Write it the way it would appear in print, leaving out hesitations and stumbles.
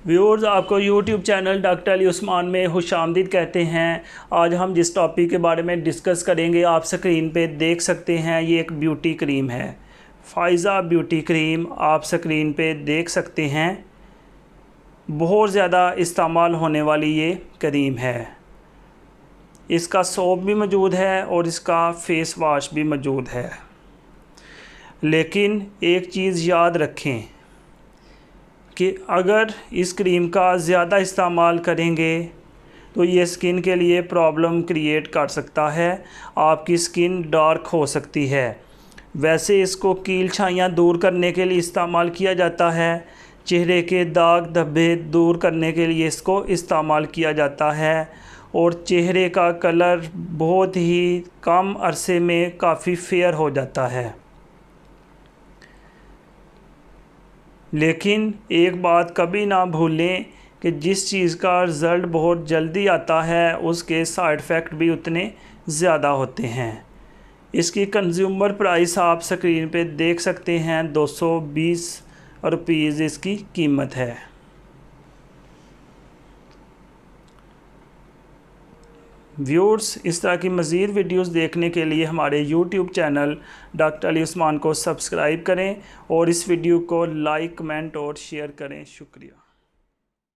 Viewers, आपको YouTube channel doctor Ali Usman में खुशामदीद कहते हैं। आज हम जिस टॉपिक के बारे में डिस्कस करेंगे आप स्क्रीन पे देख सकते हैं, ये एक ब्यूटी क्रीम है। फ़ाइज़ा ब्यूटी क्रीम आप स्क्रीन पे देख सकते हैं। बहुत ज़्यादा इस्तेमाल होने वाली ये क्रीम है। इसका सोप भी मौजूद है और इसका फ़ेस वॉश भी मौजूद है। लेकिन एक चीज़ याद रखें कि अगर इस क्रीम का ज़्यादा इस्तेमाल करेंगे तो ये स्किन के लिए प्रॉब्लम क्रिएट कर सकता है। आपकी स्किन डार्क हो सकती है। वैसे इसको कील छाइयाँ दूर करने के लिए इस्तेमाल किया जाता है। चेहरे के दाग धब्बे दूर करने के लिए इसको इस्तेमाल किया जाता है और चेहरे का कलर बहुत ही कम अरसे में काफ़ी फेयर हो जाता है। लेकिन एक बात कभी ना भूलें कि जिस चीज़ का रिज़ल्ट बहुत जल्दी आता है उसके साइड इफ़ेक्ट भी उतने ज़्यादा होते हैं। इसकी कंज्यूमर प्राइस आप स्क्रीन पे देख सकते हैं, 220 रुपीज़ इसकी कीमत है। व्यूअर्स, इस तरह की मज़ीद वीडियोस देखने के लिए हमारे YouTube channel doctor Ali Usman को सब्सक्राइब करें और इस वीडियो को लाइक, कमेंट और शेयर करें। शुक्रिया।